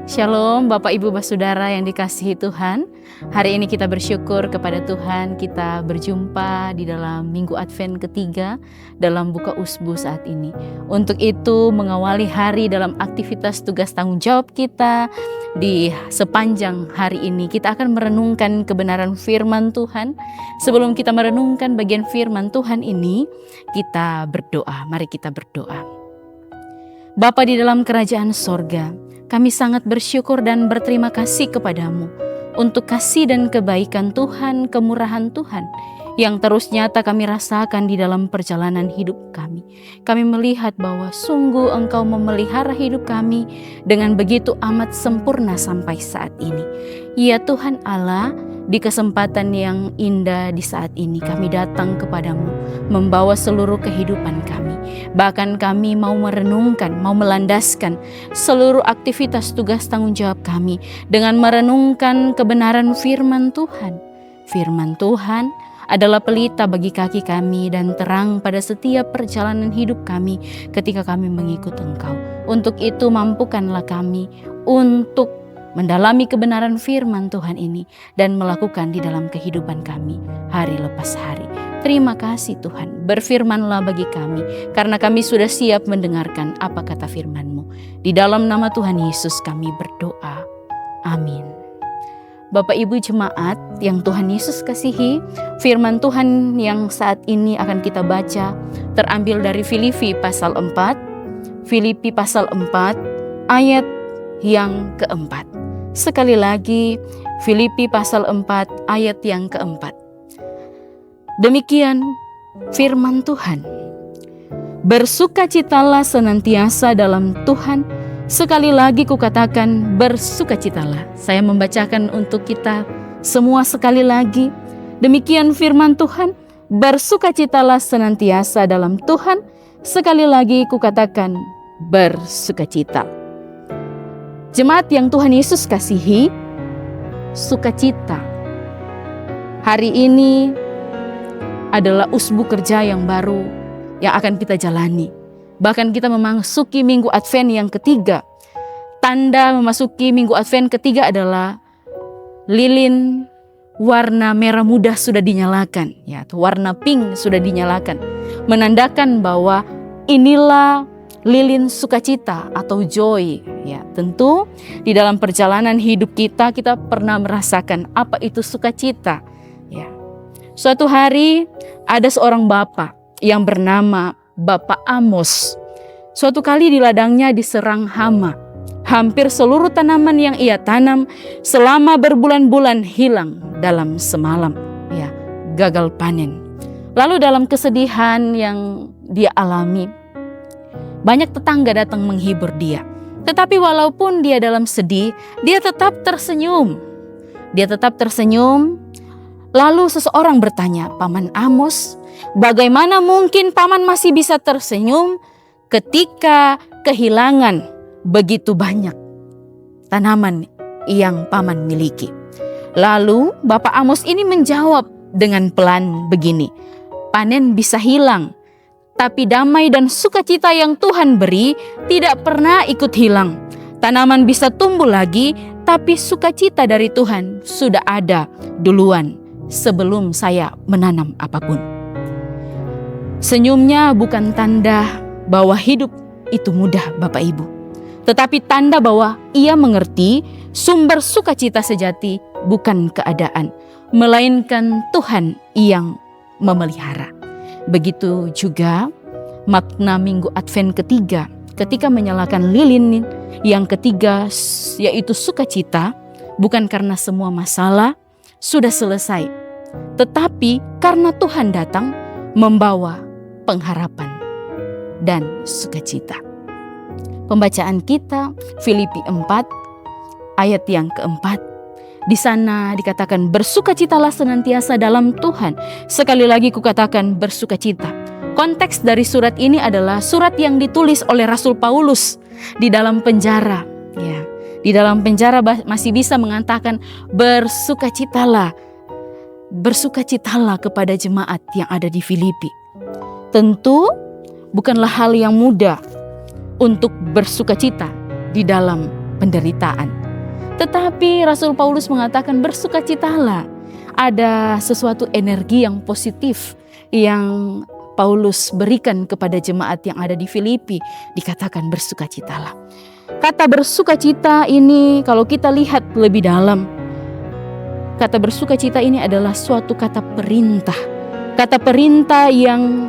Shalom Bapak Ibu Saudara yang dikasihi Tuhan. Hari ini kita bersyukur kepada Tuhan, kita berjumpa di dalam Minggu Advent ketiga dalam Buka Usbu saat ini. Untuk itu mengawali hari dalam aktivitas tugas tanggung jawab kita di sepanjang hari ini, kita akan merenungkan kebenaran firman Tuhan. Sebelum kita merenungkan bagian firman Tuhan ini, kita berdoa. Mari kita berdoa. Bapa di dalam kerajaan sorga, kami sangat bersyukur dan berterima kasih kepadamu untuk kasih dan kebaikan Tuhan, kemurahan Tuhan yang terus nyata kami rasakan di dalam perjalanan hidup kami. Kami melihat bahwa sungguh Engkau memelihara hidup kami dengan begitu amat sempurna sampai saat ini. Ya Tuhan Allah, di kesempatan yang indah di saat ini kami datang kepadamu membawa seluruh kehidupan kami. Bahkan kami mau merenungkan, mau melandaskan seluruh aktivitas tugas tanggung jawab kami dengan merenungkan kebenaran firman Tuhan. Firman Tuhan adalah pelita bagi kaki kami dan terang pada setiap perjalanan hidup kami ketika kami mengikut Engkau. Untuk itu mampukanlah kami untuk mendalami kebenaran firman Tuhan ini dan melakukan di dalam kehidupan kami hari lepas hari. Terima kasih Tuhan, berfirmanlah bagi kami karena kami sudah siap mendengarkan apa kata firman-Mu. Di dalam nama Tuhan Yesus kami berdoa. Amin. Bapak Ibu jemaat yang Tuhan Yesus kasihi, firman Tuhan yang saat ini akan kita baca terambil dari Filipi pasal 4. Filipi pasal 4 ayat yang keempat. Sekali lagi, Filipi pasal 4 ayat yang keempat. Demikian firman Tuhan. Bersukacitalah senantiasa dalam Tuhan. Sekali lagi kukatakan bersukacitalah. Saya membacakan untuk kita semua sekali lagi. Demikian firman Tuhan. Bersukacitalah senantiasa dalam Tuhan. Sekali lagi kukatakan bersukacita. Jemaat yang Tuhan Yesus kasihi, sukacita. Hari ini adalah usbu kerja yang baru yang akan kita jalani. Bahkan kita memasuki Minggu Advent yang ketiga. Tanda memasuki Minggu Advent ketiga adalah lilin warna merah muda sudah dinyalakan, ya, warna pink sudah dinyalakan, menandakan bahwa inilah lilin sukacita atau joy. Ya, tentu di dalam perjalanan hidup kita pernah merasakan apa itu sukacita. Ya. Suatu hari ada seorang bapak yang bernama Bapak Amos. Suatu kali di ladangnya diserang hama. Hampir seluruh tanaman yang ia tanam selama berbulan-bulan hilang dalam semalam. Ya, gagal panen. Lalu dalam kesedihan yang dia alami, banyak tetangga datang menghibur dia. Tetapi walaupun dia dalam sedih, dia tetap tersenyum. Lalu seseorang bertanya, Paman Amos, bagaimana mungkin Paman masih bisa tersenyum ketika kehilangan begitu banyak tanaman yang Paman miliki? Lalu Bapak Amos ini menjawab dengan pelan begini, panen bisa hilang, tapi damai dan sukacita yang Tuhan beri tidak pernah ikut hilang. Tanaman bisa tumbuh lagi, tapi sukacita dari Tuhan sudah ada duluan sebelum saya menanam apapun. Senyumnya bukan tanda bahwa hidup itu mudah, Bapak Ibu. Tetapi tanda bahwa ia mengerti sumber sukacita sejati bukan keadaan, melainkan Tuhan yang memelihara. Begitu juga makna Minggu Advent ketiga ketika menyalakan lilin yang ketiga, yaitu sukacita, bukan karena semua masalah sudah selesai, tetapi karena Tuhan datang membawa pengharapan dan sukacita. Pembacaan kita Filipi 4 ayat yang keempat. Di sana dikatakan bersukacitalah senantiasa dalam Tuhan. Sekali lagi kukatakan bersukacita. Konteks dari surat ini adalah surat yang ditulis oleh Rasul Paulus di dalam penjara. Ya, di dalam penjara masih bisa mengatakan bersukacitalah. Bersukacitalah kepada jemaat yang ada di Filipi. Tentu bukanlah hal yang mudah untuk bersukacita di dalam penderitaan. Tetapi Rasul Paulus mengatakan bersukacitalah. Ada sesuatu energi yang positif yang Paulus berikan kepada jemaat yang ada di Filipi. Dikatakan bersukacitalah. Kata bersukacita ini kalau kita lihat lebih dalam, kata bersukacita ini adalah suatu kata perintah. Kata perintah yang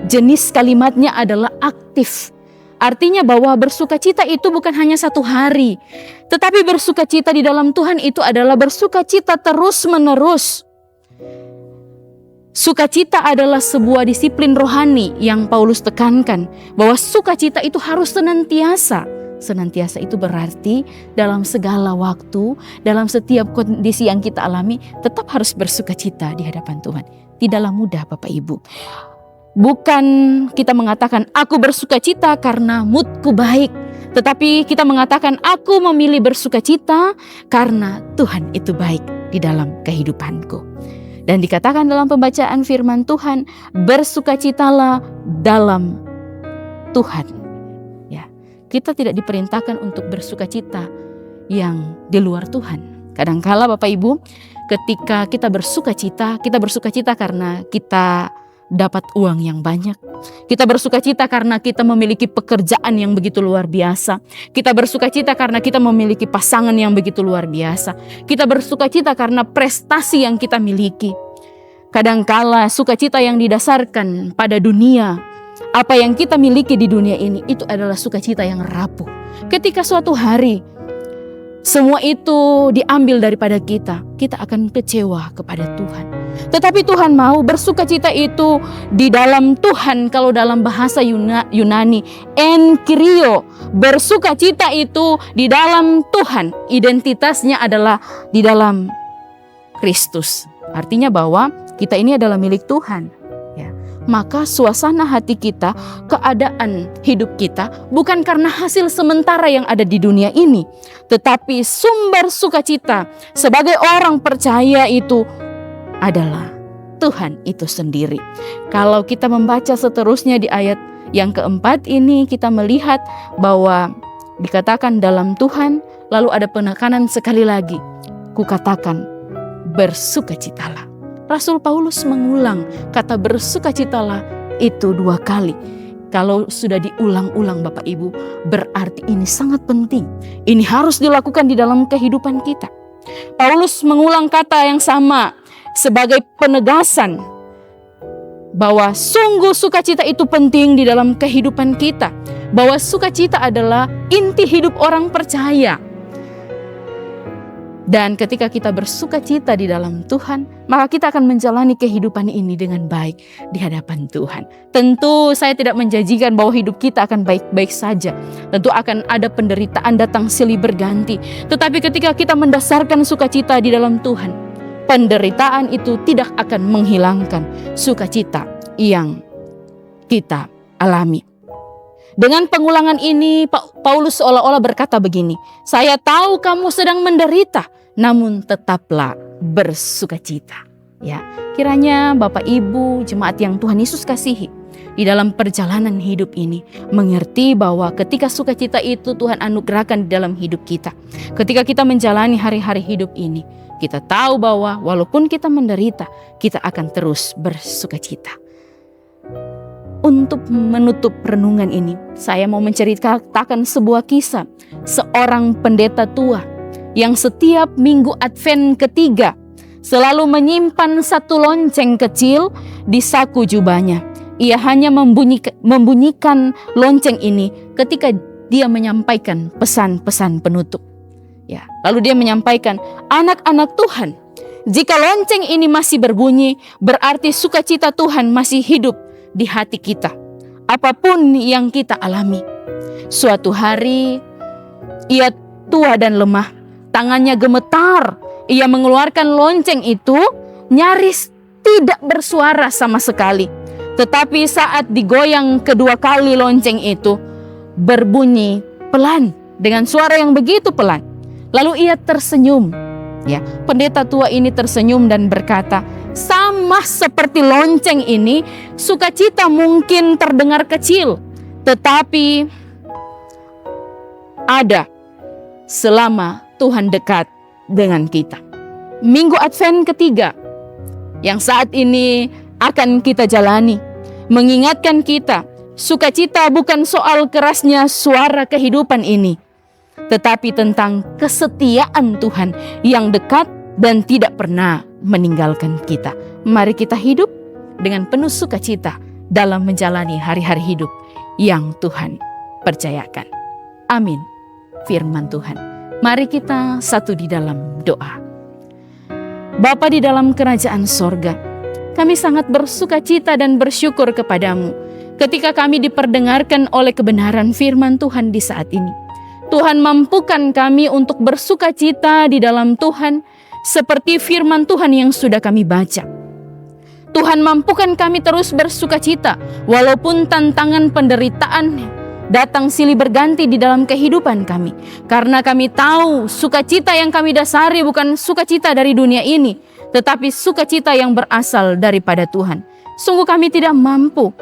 jenis kalimatnya adalah aktif. Artinya bahwa bersukacita itu bukan hanya satu hari. Tetapi bersukacita di dalam Tuhan itu adalah bersukacita terus menerus. Sukacita adalah sebuah disiplin rohani yang Paulus tekankan. Bahwa sukacita itu harus senantiasa. Senantiasa itu berarti dalam segala waktu, dalam setiap kondisi yang kita alami, tetap harus bersukacita di hadapan Tuhan. Tidaklah mudah Bapak Ibu. Bukan kita mengatakan aku bersukacita karena moodku baik. Tetapi kita mengatakan aku memilih bersukacita karena Tuhan itu baik di dalam kehidupanku. Dan dikatakan dalam pembacaan firman Tuhan, bersukacitalah dalam Tuhan. Ya, kita tidak diperintahkan untuk bersukacita yang di luar Tuhan. Kadangkala Bapak Ibu, ketika kita bersukacita karena kita dapat uang yang banyak. Kita bersukacita karena kita memiliki pekerjaan yang begitu luar biasa. Kita bersukacita karena kita memiliki pasangan yang begitu luar biasa. Kita bersukacita karena prestasi yang kita miliki. Kadangkala sukacita yang didasarkan pada dunia, apa yang kita miliki di dunia ini, itu adalah sukacita yang rapuh. Ketika suatu hari semua itu diambil daripada kita, kita akan kecewa kepada Tuhan. Tetapi Tuhan mau bersukacita itu di dalam Tuhan. Kalau dalam bahasa Yunani, enkirio, bersukacita itu di dalam Tuhan. Identitasnya adalah di dalam Kristus. Artinya bahwa kita ini adalah milik Tuhan. Maka suasana hati kita, keadaan hidup kita bukan karena hasil sementara yang ada di dunia ini, tetapi sumber sukacita sebagai orang percaya itu adalah Tuhan itu sendiri. Kalau kita membaca seterusnya di ayat yang keempat ini, kita melihat bahwa dikatakan dalam Tuhan, lalu ada penekanan sekali lagi, kukatakan bersukacitalah. Rasul Paulus mengulang kata bersukacitalah itu 2 kali. Kalau sudah diulang-ulang Bapak Ibu, berarti ini sangat penting. Ini harus dilakukan di dalam kehidupan kita. Paulus mengulang kata yang sama sebagai penegasan bahwa sungguh sukacita itu penting di dalam kehidupan kita. Bahwa sukacita adalah inti hidup orang percaya. Dan ketika kita bersukacita di dalam Tuhan, maka kita akan menjalani kehidupan ini dengan baik di hadapan Tuhan. Tentu saya tidak menjanjikan bahwa hidup kita akan baik-baik saja. Tentu akan ada penderitaan datang silih berganti. Tetapi ketika kita mendasarkan sukacita di dalam Tuhan, penderitaan itu tidak akan menghilangkan sukacita yang kita alami. Dengan pengulangan ini, Paulus seolah-olah berkata begini, saya tahu kamu sedang menderita, namun tetaplah bersukacita. Ya, kiranya Bapak Ibu, jemaat yang Tuhan Yesus kasihi, di dalam perjalanan hidup ini, mengerti bahwa ketika sukacita itu Tuhan anugerahkan di dalam hidup kita. Ketika kita menjalani hari-hari hidup ini, kita tahu bahwa walaupun kita menderita, kita akan terus bersukacita. Untuk menutup renungan ini, saya mau menceritakan sebuah kisah seorang pendeta tua yang setiap minggu Advent ketiga selalu menyimpan satu lonceng kecil di saku jubahnya. Ia hanya membunyikan lonceng ini ketika dia menyampaikan pesan-pesan penutup. Ya, lalu dia menyampaikan, anak-anak Tuhan, jika lonceng ini masih berbunyi, berarti sukacita Tuhan masih hidup di hati kita, apapun yang kita alami. Suatu hari, ia tua dan lemah, tangannya gemetar. Ia mengeluarkan lonceng itu, nyaris tidak bersuara sama sekali. Tetapi saat digoyang kedua kali lonceng itu, berbunyi pelan, dengan suara yang begitu pelan. Lalu ia tersenyum. Ya, pendeta tua ini tersenyum dan berkata, sama seperti lonceng ini, sukacita mungkin terdengar kecil, tetapi ada selama Tuhan dekat dengan kita. Minggu Advent ketiga yang saat ini akan kita jalani mengingatkan kita, sukacita bukan soal kerasnya suara kehidupan ini, tetapi tentang kesetiaan Tuhan yang dekat dan tidak pernah meninggalkan kita. Mari kita hidup dengan penuh sukacita dalam menjalani hari-hari hidup yang Tuhan percayakan. Amin. Firman Tuhan. Mari kita satu di dalam doa. Bapa di dalam kerajaan sorga, kami sangat bersukacita dan bersyukur kepadamu ketika kami diperdengarkan oleh kebenaran firman Tuhan di saat ini. Tuhan, mampukan kami untuk bersukacita di dalam Tuhan seperti firman Tuhan yang sudah kami baca. Tuhan, mampukan kami terus bersukacita walaupun tantangan penderitaan datang silih berganti di dalam kehidupan kami. Karena kami tahu sukacita yang kami dasari bukan sukacita dari dunia ini, tetapi sukacita yang berasal daripada Tuhan. Sungguh kami tidak mampu,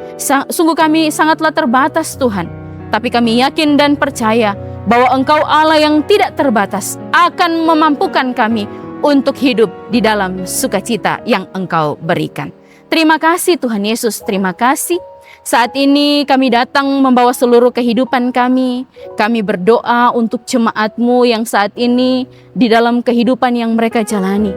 sungguh kami sangatlah terbatas Tuhan. Tapi kami yakin dan percaya bahwa Engkau Allah yang tidak terbatas akan memampukan kami untuk hidup di dalam sukacita yang Engkau berikan. Terima kasih Tuhan Yesus, terima kasih. Saat ini kami datang membawa seluruh kehidupan kami. Kami berdoa untuk jemaat-Mu yang saat ini di dalam kehidupan yang mereka jalani.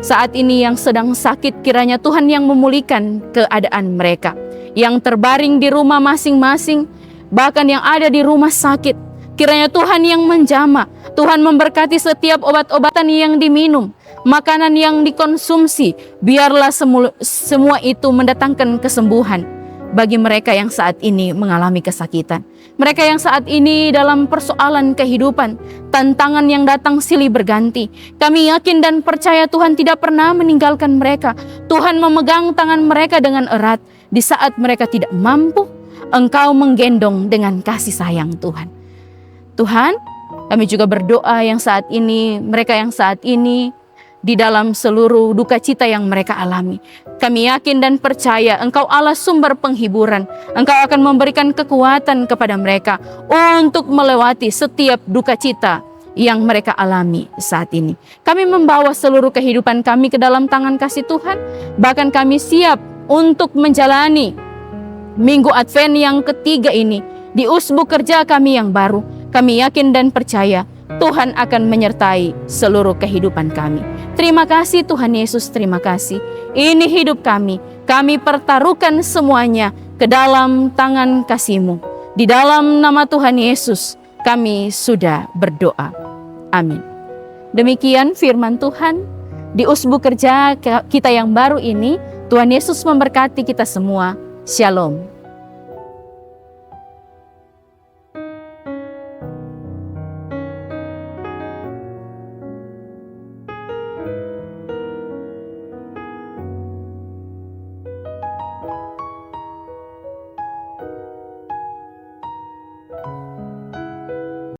Saat ini yang sedang sakit, kiranya Tuhan yang memulihkan keadaan mereka. Yang terbaring di rumah masing-masing, bahkan yang ada di rumah sakit, kiranya Tuhan yang menjamah. Tuhan memberkati setiap obat-obatan yang diminum, makanan yang dikonsumsi. Biarlah semua itu mendatangkan kesembuhan bagi mereka yang saat ini mengalami kesakitan. Mereka yang saat ini dalam persoalan kehidupan, tantangan yang datang silih berganti. Kami yakin dan percaya Tuhan tidak pernah meninggalkan mereka. Tuhan memegang tangan mereka dengan erat. Di saat mereka tidak mampu, Engkau menggendong dengan kasih sayang Tuhan. Tuhan, kami juga berdoa yang saat ini, mereka yang saat ini di dalam seluruh duka cita yang mereka alami. Kami yakin dan percaya Engkau Allah sumber penghiburan. Engkau akan memberikan kekuatan kepada mereka untuk melewati setiap duka cita yang mereka alami saat ini. Kami membawa seluruh kehidupan kami ke dalam tangan kasih Tuhan. Bahkan kami siap untuk menjalani Minggu Advent yang ketiga ini di usbu kerja kami yang baru. Kami yakin dan percaya Tuhan akan menyertai seluruh kehidupan kami. Terima kasih Tuhan Yesus, terima kasih. Ini hidup kami pertaruhkan semuanya ke dalam tangan kasih-Mu. Di dalam nama Tuhan Yesus kami sudah berdoa. Amin. Demikian firman Tuhan di usbu kerja kita yang baru ini. Tuhan Yesus memberkati kita semua. Shalom.